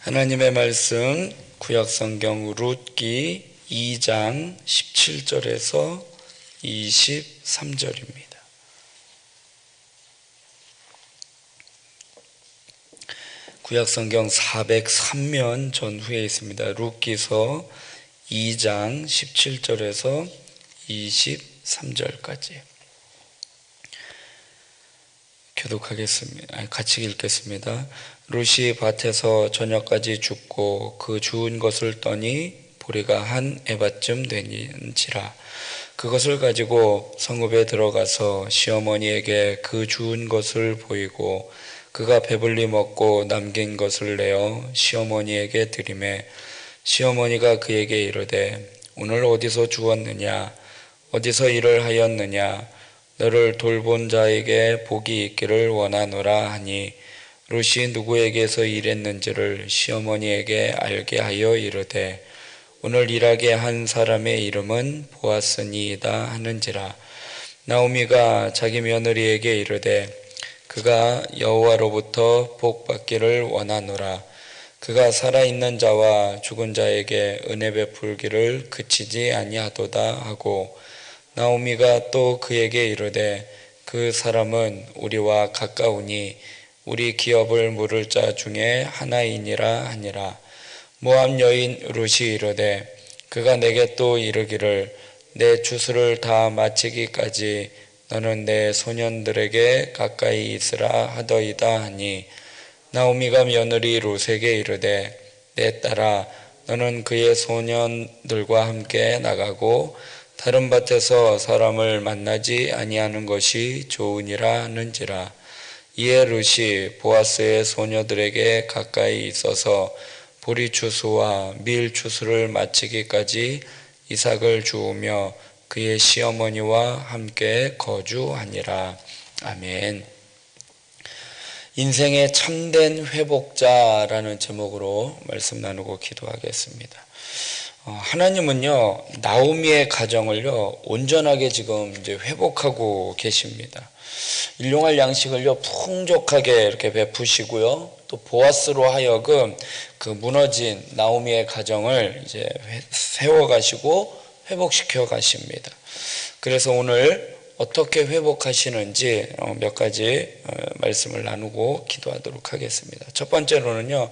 하나님의 말씀 구약성경 룻기 2장 17절에서 23절입니다. 구약성경 403면 전후에 있습니다. 룻기서 2장 17절에서 23절까지 교독하겠습니다. 같이 읽겠습니다. 룻이 밭에서 저녁까지 죽고 그 주운 것을 떠니 보리가 한 에바쯤 되는지라. 그것을 가지고 성읍에 들어가서 시어머니에게 그 주운 것을 보이고 그가 배불리 먹고 남긴 것을 내어 시어머니에게 드리매 시어머니가 그에게 이르되 오늘 어디서 주웠느냐 어디서 일을 하였느냐 너를 돌본 자에게 복이 있기를 원하노라 하니 룻이 누구에게서 일했는지를 시어머니에게 알게 하여 이르되 오늘 일하게 한 사람의 이름은 보아스니이다 하는지라. 나오미가 자기 며느리에게 이르되 그가 여호와로부터 복 받기를 원하노라. 그가 살아있는 자와 죽은 자에게 은혜 베풀기를 그치지 아니하도다 하고 나오미가 또 그에게 이르되 그 사람은 우리와 가까우니 우리 기업을 물을 자 중에 하나이니라 하니라. 모압 여인 룻이 이르되 그가 내게 또 이르기를 내 추수를 다 마치기까지 너는 내 소년들에게 가까이 있으라 하더이다 하니 나오미가 며느리 룻에게 이르되 내 딸아 너는 그의 소년들과 함께 나가고 다른 밭에서 사람을 만나지 아니하는 것이 좋으니라 하는지라. 이에 룻이 보아스의 소녀들에게 가까이 있어서 보리 추수와 밀 추수를 마치기까지 이삭을 주우며 그의 시어머니와 함께 거주하니라. 아멘. 인생의 참된 회복자라는 제목으로 말씀 나누고 기도하겠습니다. 하나님은요, 나오미의 가정을요, 온전하게 지금 이제 회복하고 계십니다. 일용할 양식을요, 풍족하게 이렇게 베푸시고요, 또 보아스로 하여금 그 무너진 나오미의 가정을 이제 세워가시고 회복시켜 가십니다. 그래서 오늘 어떻게 회복하시는지 몇 가지 말씀을 나누고 기도하도록 하겠습니다. 첫 번째로는요,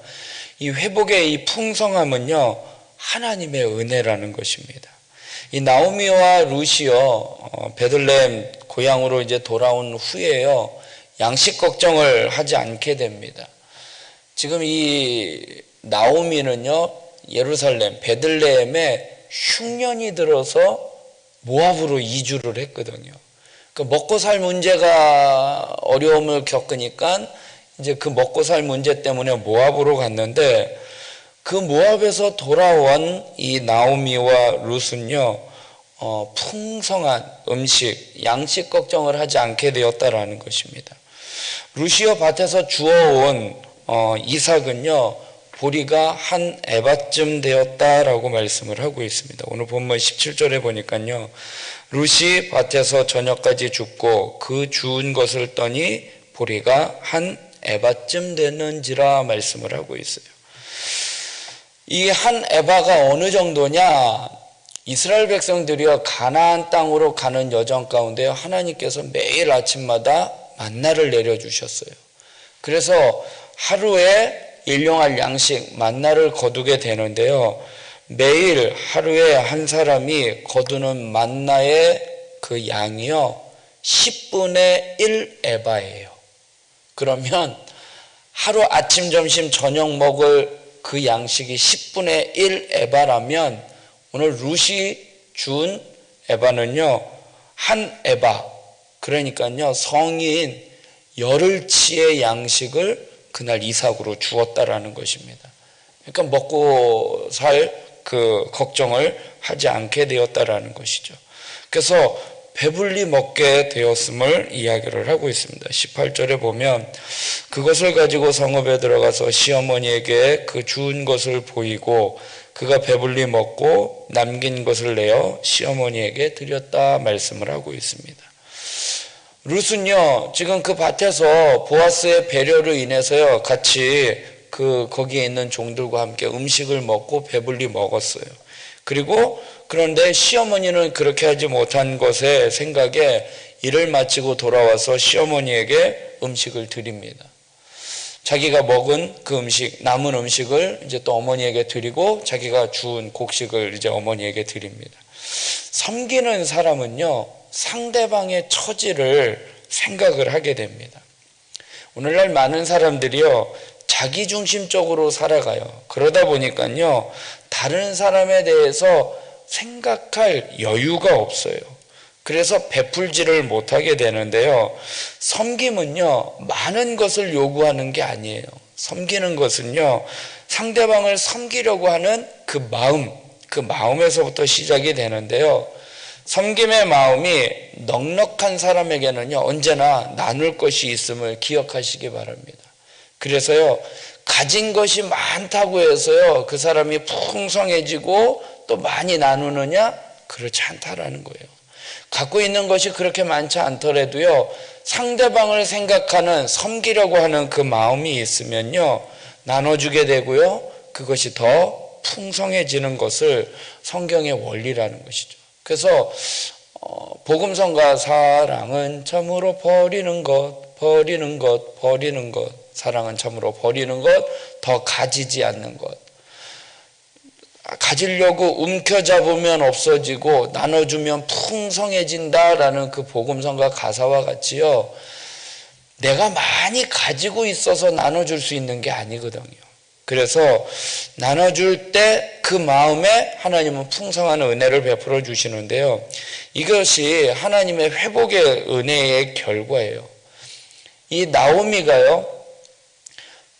이 회복의 이 풍성함은요, 하나님의 은혜라는 것입니다. 이 나오미와 룻이요, 베들레헴 고향으로 이제 돌아온 후에요, 양식 걱정을 하지 않게 됩니다. 지금 이 나오미는요, 예루살렘, 베들레헴에 흉년이 들어서 모압으로 이주를 했거든요. 그 먹고 살 문제가 어려움을 겪으니까 이제 그 먹고 살 문제 때문에 모압으로 갔는데 그 모압에서 돌아온 이 나오미와 룻은요, 풍성한 음식, 양식 걱정을 하지 않게 되었다라는 것입니다. 룻이요 밭에서 주워온 이삭은요, 보리가 한 에바쯤 되었다라고 말씀을 하고 있습니다. 오늘 본문 17절에 보니까요, 룻이 밭에서 저녁까지 죽고 그 주운 것을 떠니 보리가 한 에바쯤 되는지라 말씀을 하고 있어요. 이 한 에바가 어느 정도냐? 이스라엘 백성들이요 가나안 땅으로 가는 여정 가운데 하나님께서 매일 아침마다 만나를 내려주셨어요. 그래서 하루에 일용할 양식 만나를 거두게 되는데요, 매일 하루에 한 사람이 거두는 만나의 그 양이요 10분의 1 에바예요. 그러면 하루 아침 점심 저녁 먹을 그 양식이 10분의 1 에바라면 오늘 룻이 준 에바는요 한 에바, 그러니까요 성인 열흘치의 양식을 그날 이삭으로 주었다라는 것입니다. 그러니까 먹고 살 그 걱정을 하지 않게 되었다라는 것이죠. 그래서 배불리 먹게 되었음을 이야기를 하고 있습니다. 18절에 보면 그것을 가지고 성읍에 들어가서 시어머니에게 그 주운 것을 보이고 그가 배불리 먹고 남긴 것을 내어 시어머니에게 드렸다 말씀을 하고 있습니다. 룻은요 지금 그 밭에서 보아스의 배려로 인해서요 같이 거기에 있는 종들과 함께 음식을 먹고 배불리 먹었어요. 그리고 그런데 시어머니는 그렇게 하지 못한 것에 생각에 일을 마치고 돌아와서 시어머니에게 음식을 드립니다. 자기가 먹은 그 음식, 남은 음식을 이제 또 어머니에게 드리고 자기가 주운 곡식을 이제 어머니에게 드립니다. 섬기는 사람은요, 상대방의 처지를 생각을 하게 됩니다. 오늘날 많은 사람들이요, 자기중심적으로 살아가요. 그러다 보니까요, 다른 사람에 대해서 생각할 여유가 없어요. 그래서 베풀지를 못하게 되는데요. 섬김은요, 많은 것을 요구하는 게 아니에요. 섬기는 것은요, 상대방을 섬기려고 하는 그 마음에서부터 시작이 되는데요. 섬김의 마음이 넉넉한 사람에게는요, 언제나 나눌 것이 있음을 기억하시기 바랍니다. 그래서요, 가진 것이 많다고 해서요, 그 사람이 풍성해지고 또 많이 나누느냐? 그렇지 않다라는 거예요. 갖고 있는 것이 그렇게 많지 않더라도요, 상대방을 생각하는, 섬기려고 하는 그 마음이 있으면요, 나눠주게 되고요, 그것이 더 풍성해지는 것을 성경의 원리라는 것이죠. 그래서 복음성가 사랑은 참으로 버리는 것, 사랑은 참으로 버리는 것, 더 가지지 않는 것. 가지려고 움켜잡으면 없어지고 나눠주면 풍성해진다라는 그 복음성가 가사와 같이요, 내가 많이 가지고 있어서 나눠줄 수 있는 게 아니거든요. 그래서 나눠줄 때 그 마음에 하나님은 풍성한 은혜를 베풀어 주시는데요, 이것이 하나님의 회복의 은혜의 결과예요. 이 나오미가요,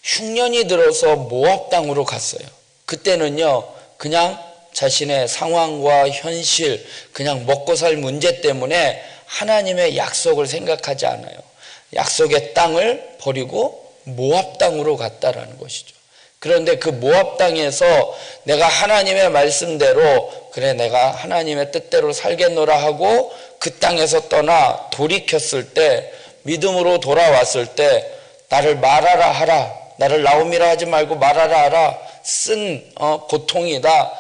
흉년이 들어서 모압 땅으로 갔어요. 그때는요, 그냥 자신의 상황과 현실, 그냥 먹고 살 문제 때문에 하나님의 약속을 생각하지 않아요. 약속의 땅을 버리고 모압 땅으로 갔다라는 것이죠. 그런데 그 모압 땅에서 내가 하나님의 말씀대로, 그래 내가 하나님의 뜻대로 살겠노라 하고 그 땅에서 떠나 돌이켰을 때, 믿음으로 돌아왔을 때, 나를 말하라 하라, 나를 나오미라 하지 말고 말하라 하라, 쓴 고통이다.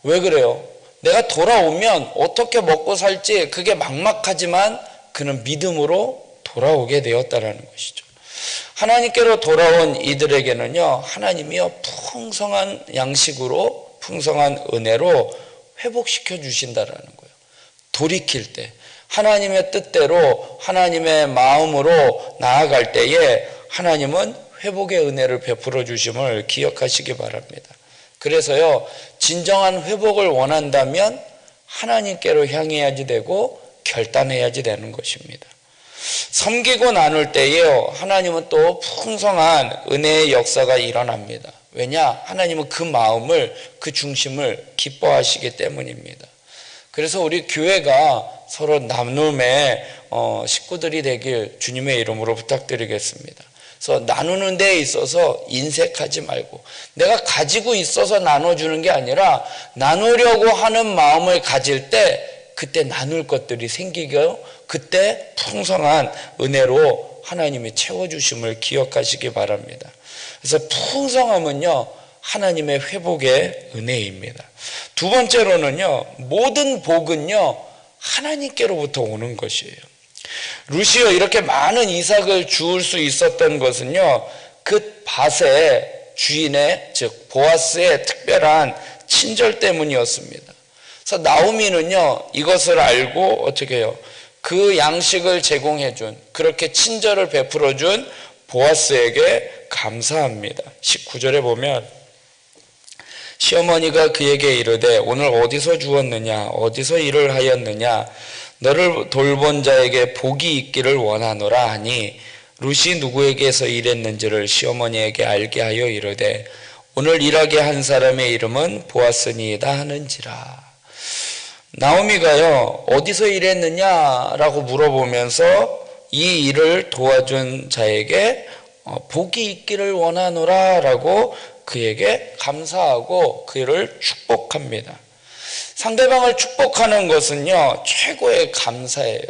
왜 그래요? 내가 돌아오면 어떻게 먹고 살지 그게 막막하지만 그는 믿음으로 돌아오게 되었다라는 것이죠. 하나님께로 돌아온 이들에게는요, 하나님이요, 풍성한 양식으로, 풍성한 은혜로 회복시켜 주신다라는 거예요. 돌이킬 때, 하나님의 뜻대로, 하나님의 마음으로 나아갈 때에 하나님은 회복의 은혜를 베풀어 주심을 기억하시기 바랍니다. 그래서요, 진정한 회복을 원한다면 하나님께로 향해야지 되고 결단해야지 되는 것입니다. 섬기고 나눌 때에요, 하나님은 또 풍성한 은혜의 역사가 일어납니다. 왜냐? 하나님은 그 마음을, 그 중심을 기뻐하시기 때문입니다. 그래서 우리 교회가 서로 나눔의 식구들이 되길 주님의 이름으로 부탁드리겠습니다. 그래서 나누는 데에 있어서 인색하지 말고, 내가 가지고 있어서 나눠주는 게 아니라 나누려고 하는 마음을 가질 때 그때 나눌 것들이 생기고, 그때 풍성한 은혜로 하나님이 채워주심을 기억하시기 바랍니다. 그래서 풍성함은요, 하나님의 회복의 은혜입니다. 두 번째로는요, 모든 복은요, 하나님께로부터 오는 것이에요. 루시오, 이렇게 많은 이삭을 주울 수 있었던 것은요, 그 밭의 주인의, 즉 보아스의 특별한 친절 때문이었습니다. 그래서 나오미는요, 이것을 알고 어떻게 해요? 그 양식을 제공해준, 그렇게 친절을 베풀어준 보아스에게 감사합니다. 19절에 보면 시어머니가 그에게 이르되 오늘 어디서 주었느냐, 어디서 일을 하였느냐, 너를 돌본 자에게 복이 있기를 원하노라 하니, 룻이 누구에게서 일했는지를 시어머니에게 알게 하여 이르되 오늘 일하게 한 사람의 이름은 보아스니이다 하는지라. 나오미가요, 어디서 일했느냐라고 물어보면서 이 일을 도와준 자에게 복이 있기를 원하노라 라고 그에게 감사하고 그를 축복합니다. 상대방을 축복하는 것은요, 최고의 감사예요.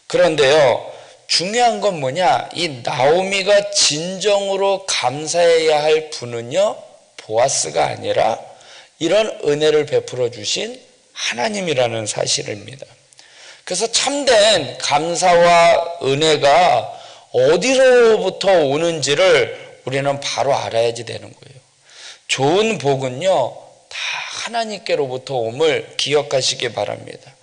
그런데요, 중요한 건 뭐냐? 이 나오미가 진정으로 감사해야 할 분은요, 보아스가 아니라 이런 은혜를 베풀어 주신 하나님이라는 사실입니다. 그래서 참된 감사와 은혜가 어디로부터 오는지를 우리는 바로 알아야지 되는 거예요. 좋은 복은요, 다 하나님께로부터 옴을 기억하시기 바랍니다.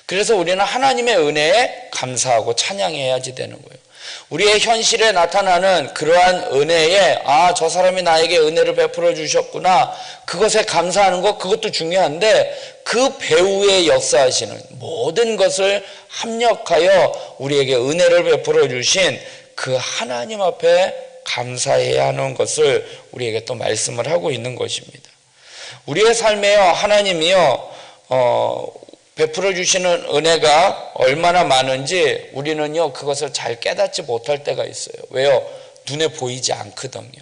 그래서 우리는 하나님의 은혜에 감사하고 찬양해야지 되는 거예요. 우리의 현실에 나타나는 그러한 은혜에 저 사람이 나에게 은혜를 베풀어 주셨구나, 그것에 감사하는 것, 그것도 중요한데 그 배후에 역사하시는 모든 것을 합력하여 우리에게 은혜를 베풀어 주신 그 하나님 앞에 감사해야 하는 것을 우리에게 또 말씀을 하고 있는 것입니다. 우리의 삶에요, 하나님이요 베풀어 주시는 은혜가 얼마나 많은지 우리는요 그것을 잘 깨닫지 못할 때가 있어요. 왜요? 눈에 보이지 않거든요.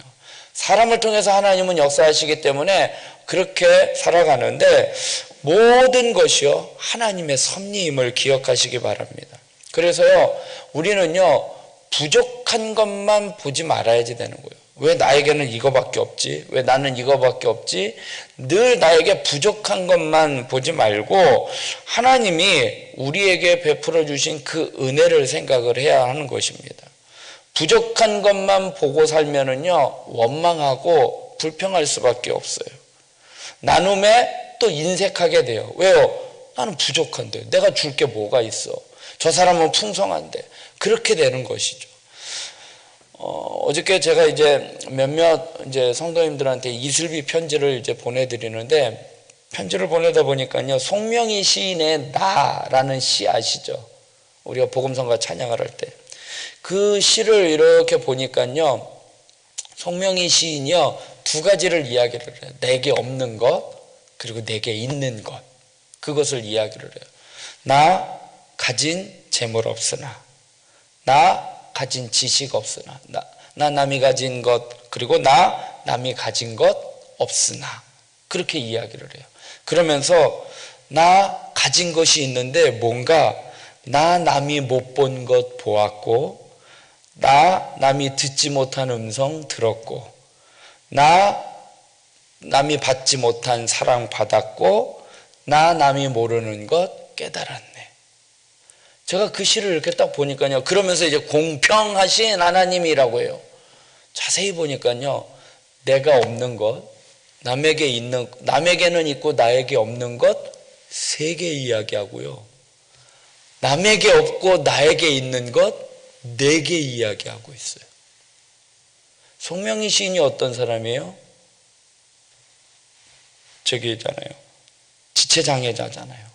사람을 통해서 하나님은 역사하시기 때문에 그렇게 살아가는데 모든 것이요 하나님의 섭리임을 기억하시기 바랍니다. 그래서요 우리는요 부족한 것만 보지 말아야지 되는 거예요. 왜 나에게는 이거밖에 없지? 왜 나는 이거밖에 없지? 늘 나에게 부족한 것만 보지 말고 하나님이 우리에게 베풀어 주신 그 은혜를 생각을 해야 하는 것입니다. 부족한 것만 보고 살면은요 원망하고 불평할 수밖에 없어요. 나눔에 또 인색하게 돼요. 왜요? 나는 부족한데, 내가 줄 게 뭐가 있어? 저 사람은 풍성한데. 그렇게 되는 것이죠. 어저께 제가 이제 몇몇 이제 성도님들한테 이슬비 편지를 이제 보내드리는데, 편지를 보내다 보니까요, 송명희 시인의 나라는 시 아시죠? 우리가 복음성가 찬양을 할 때. 그 시를 이렇게 보니까요, 송명희 시인이요, 두 가지를 이야기를 해요. 내게 없는 것, 그리고 내게 있는 것. 그것을 이야기를 해요. 나 가진 재물 없으나, 나 가진 지식 없으나, 나 남이 가진 것, 그리고 나 남이 가진 것 없으나, 그렇게 이야기를 해요. 그러면서 나 가진 것이 있는데 뭔가 나 남이 못 본 것 보았고, 나 남이 듣지 못한 음성 들었고, 나 남이 받지 못한 사랑 받았고, 나 남이 모르는 것 깨달았네. 제가 그 시를 이렇게 딱 보니까요, 그러면서 이제 공평하신 하나님이라고 해요. 자세히 보니까요, 내가 없는 것, 남에게는 있고 나에게 없는 것 세 개 이야기하고요. 남에게 없고 나에게 있는 것 네 개 이야기하고 있어요. 송명희 시인이 어떤 사람이에요? 저기잖아요. 지체장애자잖아요.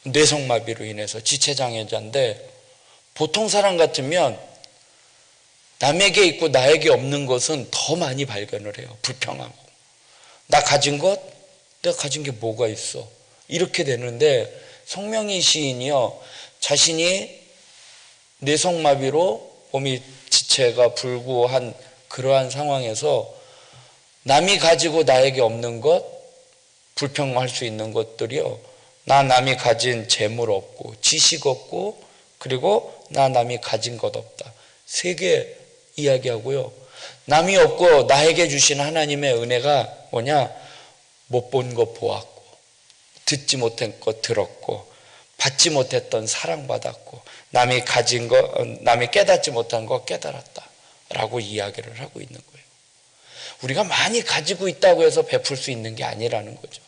뇌성마비로 인해서 지체장애자인데, 보통 사람 같으면 남에게 있고 나에게 없는 것은 더 많이 발견을 해요. 불평하고. 나 가진 것? 내가 가진 게 뭐가 있어? 이렇게 되는데, 송명희 시인이요, 자신이 뇌성마비로 몸이 지체가 불구한 그러한 상황에서 남이 가지고 나에게 없는 것, 불평할 수 있는 것들이요, 나 남이 가진 재물 없고 지식 없고, 그리고 나 남이 가진 것 없다. 세 개 이야기하고요. 남이 없고 나에게 주신 하나님의 은혜가 뭐냐? 못 본 것 보았고, 듣지 못한 것 들었고, 받지 못했던 사랑받았고, 남이 가진 것, 남이 깨닫지 못한 것 깨달았다 라고 이야기를 하고 있는 거예요. 우리가 많이 가지고 있다고 해서 베풀 수 있는 게 아니라는 거죠.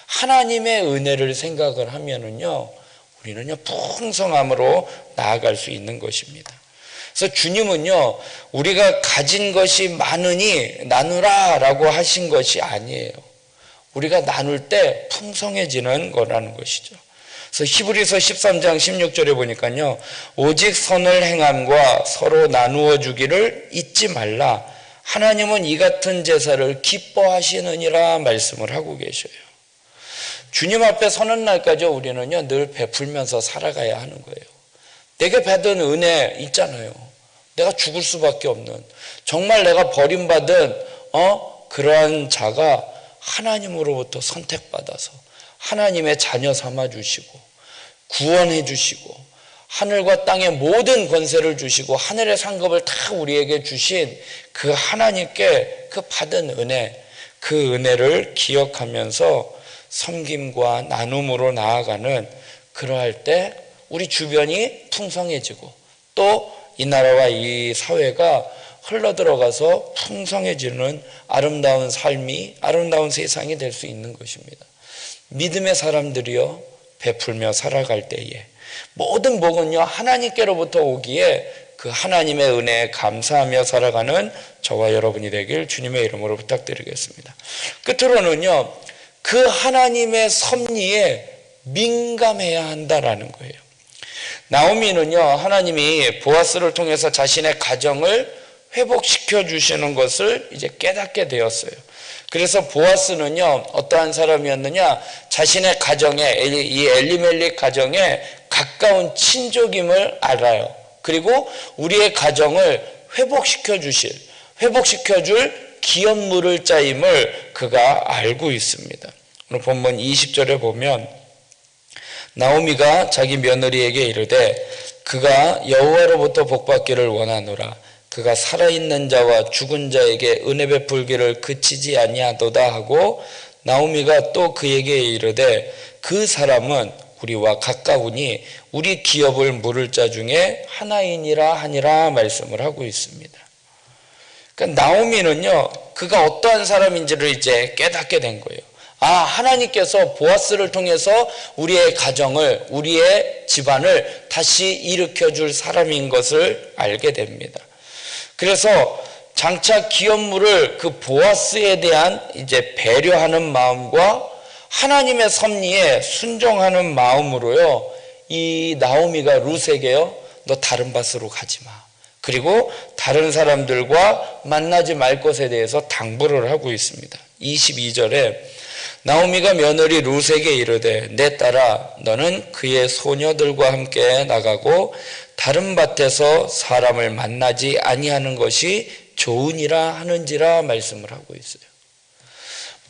하나님의 은혜를 생각을 하면은요, 우리는요, 풍성함으로 나아갈 수 있는 것입니다. 그래서 주님은요, 우리가 가진 것이 많으니 나누라 라고 하신 것이 아니에요. 우리가 나눌 때 풍성해지는 거라는 것이죠. 그래서 히브리서 13장 16절에 보니까요, 오직 선을 행함과 서로 나누어 주기를 잊지 말라. 하나님은 이 같은 제사를 기뻐하시느니라 말씀을 하고 계셔요. 주님 앞에 서는 날까지 우리는요, 늘 베풀면서 살아가야 하는 거예요. 내게 받은 은혜 있잖아요. 내가 죽을 수밖에 없는, 정말 내가 버림받은 그러한 자가 하나님으로부터 선택받아서 하나님의 자녀 삼아 주시고 구원해 주시고 하늘과 땅의 모든 권세를 주시고 하늘의 상급을 다 우리에게 주신 그 하나님께 그 받은 은혜, 그 은혜를 기억하면서 섬김과 나눔으로 나아가는, 그러할 때 우리 주변이 풍성해지고 또 이 나라와 이 사회가 흘러들어가서 풍성해지는 아름다운 삶이, 아름다운 세상이 될 수 있는 것입니다. 믿음의 사람들이요 베풀며 살아갈 때에 모든 복은요 하나님께로부터 오기에 그 하나님의 은혜에 감사하며 살아가는 저와 여러분이 되길 주님의 이름으로 부탁드리겠습니다. 끝으로는요, 그 하나님의 섭리에 민감해야 한다라는 거예요. 나오미는요, 하나님이 보아스를 통해서 자신의 가정을 회복시켜 주시는 것을 이제 깨닫게 되었어요. 그래서 보아스는요 어떠한 사람이었느냐, 자신의 가정에, 이 엘리멜렉 가정에 가까운 친족임을 알아요. 그리고 우리의 가정을 회복시켜 줄 기업물을 자임을 그가 알고 있습니다. 오늘 본문 20절에 보면 나오미가 자기 며느리에게 이르되 그가 여호와로부터 복받기를 원하노라. 그가 살아있는 자와 죽은 자에게 은혜 베풀기를 그치지 아니하도다 하고, 나오미가 또 그에게 이르되 그 사람은 우리와 가까우니 우리 기업을 물을 자 중에 하나이니라 하니라 말씀을 하고 있습니다. 그러니까 나오미는요 그가 어떠한 사람인지를 이제 깨닫게 된 거예요. 하나님께서 보아스를 통해서 우리의 가정을, 우리의 집안을 다시 일으켜 줄 사람인 것을 알게 됩니다. 그래서 장차 기업물을 그 보아스에 대한 이제 배려하는 마음과 하나님의 섭리에 순종하는 마음으로요, 이 나오미가 룻에게요, 너 다른 밭으로 가지 마. 그리고 다른 사람들과 만나지 말 것에 대해서 당부를 하고 있습니다. 22절에 나오미가 며느리 룻에게 이르되 내 딸아 너는 그의 소녀들과 함께 나가고 다른 밭에서 사람을 만나지 아니하는 것이 좋으니라 하는지라 말씀을 하고 있어요.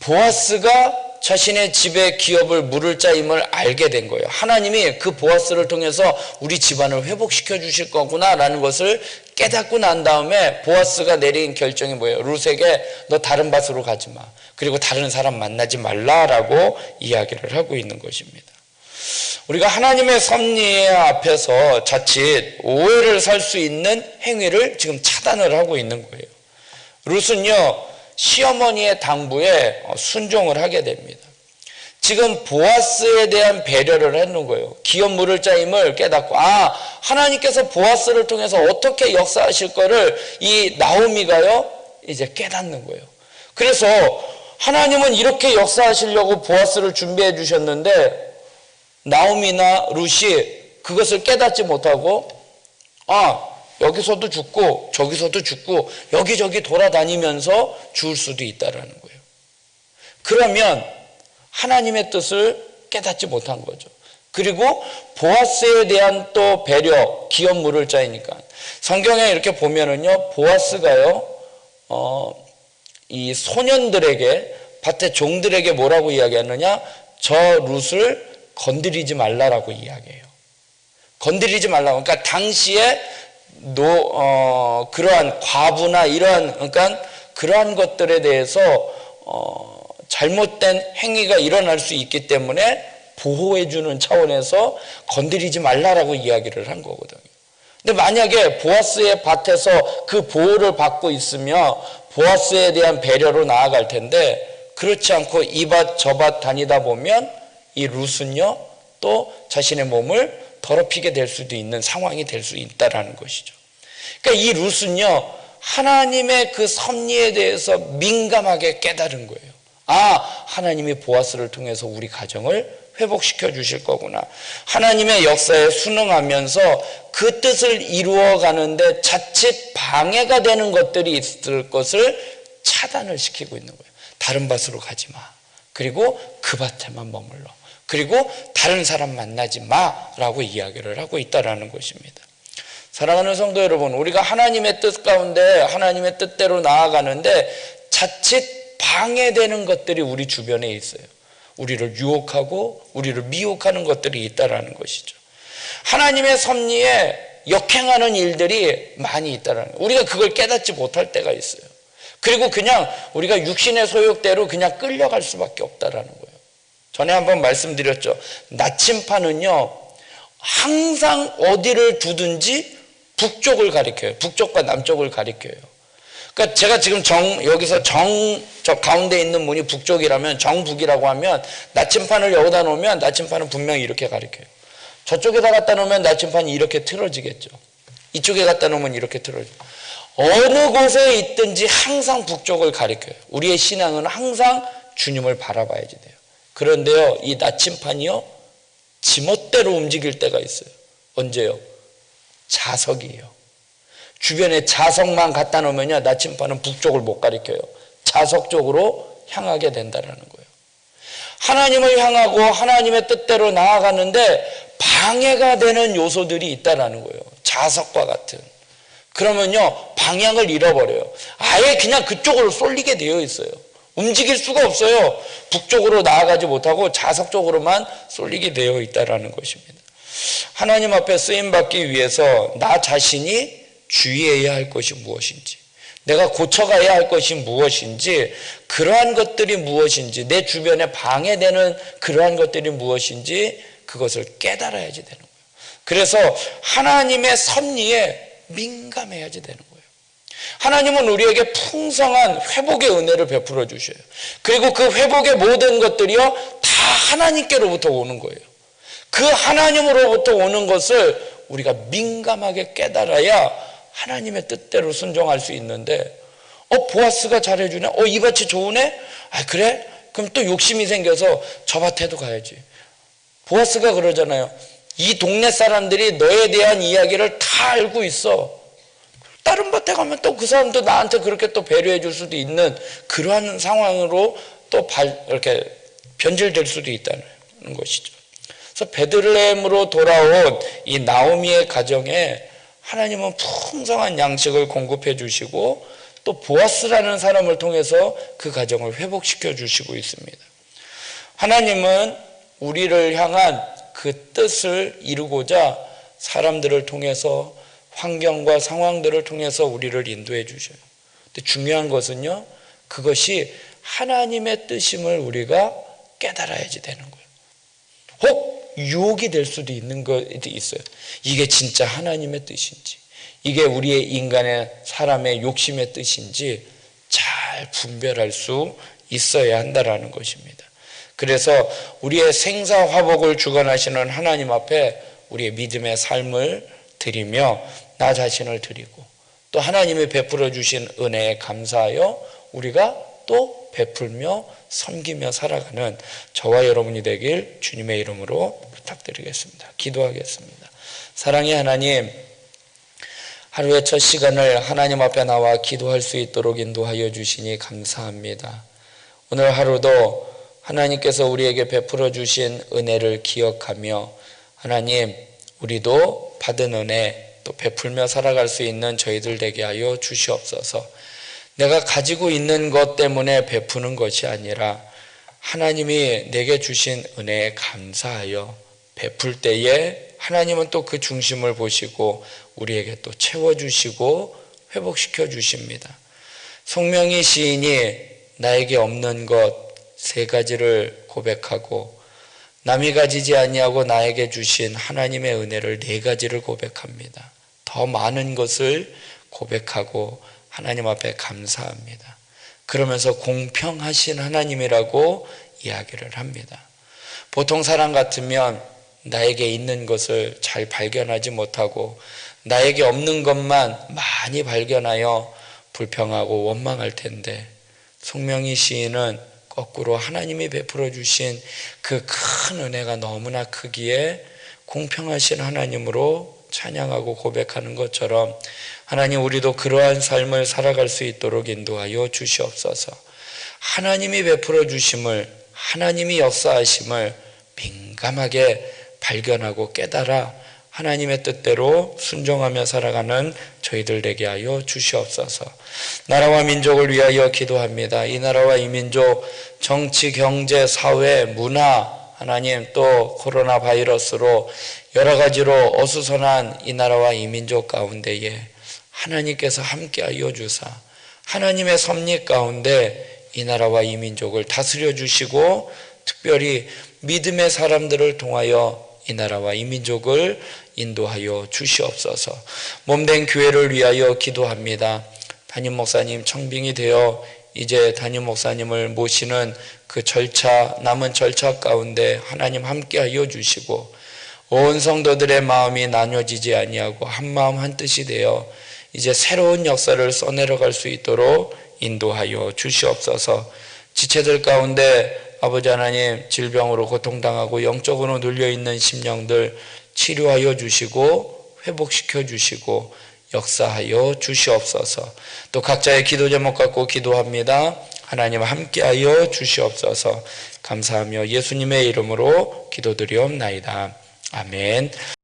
보아스가 자신의 집의 기업을 물을 자임을 알게 된 거예요. 하나님이 그 보아스를 통해서 우리 집안을 회복시켜 주실 거구나라는 것을 깨닫고 난 다음에 보아스가 내린 결정이 뭐예요? 룻에게 너 다른 밭으로 가지 마. 그리고 다른 사람 만나지 말라라고 이야기를 하고 있는 것입니다. 우리가 하나님의 섭리 앞에서 자칫 오해를 살 수 있는 행위를 지금 차단을 하고 있는 거예요. 룻은요 시어머니의 당부에 순종을 하게 됩니다. 지금 보아스에 대한 배려를 하는 거예요. 기업 물을 자임을 깨닫고 하나님께서 보아스를 통해서 어떻게 역사하실 거를 이 나오미가요 이제 깨닫는 거예요. 그래서 하나님은 이렇게 역사하시려고 보아스를 준비해 주셨는데 나오미나 룻이 그것을 깨닫지 못하고 여기서도 죽고 저기서도 죽고 여기저기 돌아다니면서 죽을 수도 있다라는 거예요. 그러면 하나님의 뜻을 깨닫지 못한 거죠. 그리고 보아스에 대한 또 배려, 기업 물을 자이니까 성경에 이렇게 보면은요 보아스가요 이 소년들에게, 밭의 종들에게 뭐라고 이야기하느냐, 저 룻을 건드리지 말라라고 이야기해요. 건드리지 말라고. 그러니까 당시에 그러한 과부나 그러니까 그러한 것들에 대해서 잘못된 행위가 일어날 수 있기 때문에 보호해주는 차원에서 건드리지 말라라고 이야기를 한 거거든요. 근데 만약에 보아스의 밭에서 그 보호를 받고 있으며 보아스에 대한 배려로 나아갈 텐데, 그렇지 않고 이 밭 저 밭 다니다 보면 이 룻은요 또 자신의 몸을 더럽히게 될 수도 있는 상황이 될 수 있다라는 것이죠. 그러니까 이 룻은요 하나님의 그 섭리에 대해서 민감하게 깨달은 거예요. 하나님이 보아스를 통해서 우리 가정을 회복시켜 주실 거구나. 하나님의 역사에 순응하면서 그 뜻을 이루어 가는데 자칫 방해가 되는 것들이 있을 것을 차단을 시키고 있는 거예요. 다른 밭으로 가지 마. 그리고 그 밭에만 머물러. 그리고 다른 사람 만나지 마라고 이야기를 하고 있다라는 것입니다. 사랑하는 성도 여러분, 우리가 하나님의 뜻 가운데 하나님의 뜻대로 나아가는데 자칫 방해되는 것들이 우리 주변에 있어요. 우리를 유혹하고 우리를 미혹하는 것들이 있다라는 것이죠. 하나님의 섭리에 역행하는 일들이 많이 있다는 거예요. 우리가 그걸 깨닫지 못할 때가 있어요. 그리고 그냥 우리가 육신의 소욕대로 그냥 끌려갈 수밖에 없다라는 거예요. 전에 한번 말씀드렸죠. 나침판은요, 항상 어디를 두든지 북쪽을 가리켜요. 북쪽과 남쪽을 가리켜요. 그러니까 제가 지금 여기서 저 가운데 있는 문이 북쪽이라면 정북이라고 하면 나침판을 여기다 놓으면 나침판은 분명히 이렇게 가리켜요. 저쪽에다 갖다 놓으면 나침판이 이렇게 틀어지겠죠. 이쪽에 갖다 놓으면 이렇게 틀어져요. 어느 곳에 있든지 항상 북쪽을 가리켜요. 우리의 신앙은 항상 주님을 바라봐야지 돼요. 그런데요, 이 나침판이요, 지멋대로 움직일 때가 있어요. 언제요? 자석이에요. 주변에 자석만 갖다 놓으면요, 나침판은 북쪽을 못 가리켜요. 자석 쪽으로 향하게 된다는 거예요. 하나님을 향하고 하나님의 뜻대로 나아가는데 방해가 되는 요소들이 있다는 거예요. 자석과 같은. 그러면요, 방향을 잃어버려요. 아예 그냥 그쪽으로 쏠리게 되어 있어요. 움직일 수가 없어요. 북쪽으로 나아가지 못하고 자석 쪽으로만 쏠리게 되어 있다는 것입니다. 하나님 앞에 쓰임받기 위해서 나 자신이 주의해야 할 것이 무엇인지, 내가 고쳐가야 할 것이 무엇인지, 그러한 것들이 무엇인지, 내 주변에 방해되는 그러한 것들이 무엇인지 그것을 깨달아야지 되는 거예요. 그래서 하나님의 섭리에 민감해야지 되는 거예요. 하나님은 우리에게 풍성한 회복의 은혜를 베풀어 주셔요. 그리고 그 회복의 모든 것들이요, 다 하나님께로부터 오는 거예요. 그 하나님으로부터 오는 것을 우리가 민감하게 깨달아야 하나님의 뜻대로 순종할 수 있는데, 보아스가 잘해주네? 이 밭이 좋으네? 그래? 그럼 또 욕심이 생겨서 저 밭에도 가야지. 보아스가 그러잖아요. 이 동네 사람들이 너에 대한 이야기를 다 알고 있어. 다른 밭에 가면 또 그 사람도 나한테 그렇게 또 배려해 줄 수도 있는 그러한 상황으로 또 이렇게 변질될 수도 있다는 것이죠. 그래서 베들레헴으로 돌아온 이 나오미의 가정에 하나님은 풍성한 양식을 공급해 주시고 또 보아스라는 사람을 통해서 그 가정을 회복시켜 주시고 있습니다. 하나님은 우리를 향한 그 뜻을 이루고자 사람들을 통해서, 환경과 상황들을 통해서 우리를 인도해 주셔요. 근데 중요한 것은요, 그것이 하나님의 뜻임을 우리가 깨달아야지 되는 거예요. 혹 유혹이 될 수도 있는 것이 있어요. 이게 진짜 하나님의 뜻인지, 이게 우리의 인간의 사람의 욕심의 뜻인지 잘 분별할 수 있어야 한다라는 것입니다. 그래서 우리의 생사화복을 주관하시는 하나님 앞에 우리의 믿음의 삶을 드리며 나 자신을 드리고 또 하나님이 베풀어 주신 은혜에 감사하여 우리가 또 베풀며 섬기며 살아가는 저와 여러분이 되길 주님의 이름으로 부탁드리겠습니다. 기도하겠습니다. 사랑의 하나님, 하루의 첫 시간을 하나님 앞에 나와 기도할 수 있도록 인도하여 주시니 감사합니다. 오늘 하루도 하나님께서 우리에게 베풀어 주신 은혜를 기억하며 하나님, 우리도 받은 은혜 또 베풀며 살아갈 수 있는 저희들 되게 하여 주시옵소서. 내가 가지고 있는 것 때문에 베푸는 것이 아니라 하나님이 내게 주신 은혜에 감사하여 베풀 때에 하나님은 또 그 중심을 보시고 우리에게 또 채워주시고 회복시켜 주십니다. 송명희 시인이 나에게 없는 것 세 가지를 고백하고 남이 가지지 아니하고 나에게 주신 하나님의 은혜를 네 가지를 고백합니다. 더 많은 것을 고백하고 하나님 앞에 감사합니다. 그러면서 공평하신 하나님이라고 이야기를 합니다. 보통 사람 같으면 나에게 있는 것을 잘 발견하지 못하고 나에게 없는 것만 많이 발견하여 불평하고 원망할 텐데, 송명희 시인은 거꾸로 하나님이 베풀어 주신 그 큰 은혜가 너무나 크기에 공평하신 하나님으로 찬양하고 고백하는 것처럼 하나님, 우리도 그러한 삶을 살아갈 수 있도록 인도하여 주시옵소서. 하나님이 베풀어 주심을, 하나님이 역사하심을 민감하게 발견하고 깨달아 하나님의 뜻대로 순종하며 살아가는 저희들 되게 하여 주시옵소서. 나라와 민족을 위하여 기도합니다. 이 나라와 이 민족 정치, 경제, 사회, 문화, 하나님 또 코로나 바이러스로 여러 가지로 어수선한 이 나라와 이 민족 가운데에 하나님께서 함께하여 주사 하나님의 섭리 가운데 이 나라와 이 민족을 다스려 주시고 특별히 믿음의 사람들을 통하여 이 나라와 이 민족을 인도하여 주시옵소서. 몸된 교회를 위하여 기도합니다. 담임 목사님 청빙이 되어 이제 담임 목사님을 모시는 그 절차, 남은 절차 가운데 하나님 함께하여 주시고 온 성도들의 마음이 나뉘어지지 아니하고 한 마음 한 뜻이 되어 이제 새로운 역사를 써내려갈 수 있도록 인도하여 주시옵소서. 지체들 가운데 아버지 하나님 질병으로 고통당하고 영적으로 눌려있는 심령들 치료하여 주시고 회복시켜 주시고 역사하여 주시옵소서. 또 각자의 기도 제목 갖고 기도합니다. 하나님 함께하여 주시옵소서. 감사하며 예수님의 이름으로 기도드리옵나이다. 아멘.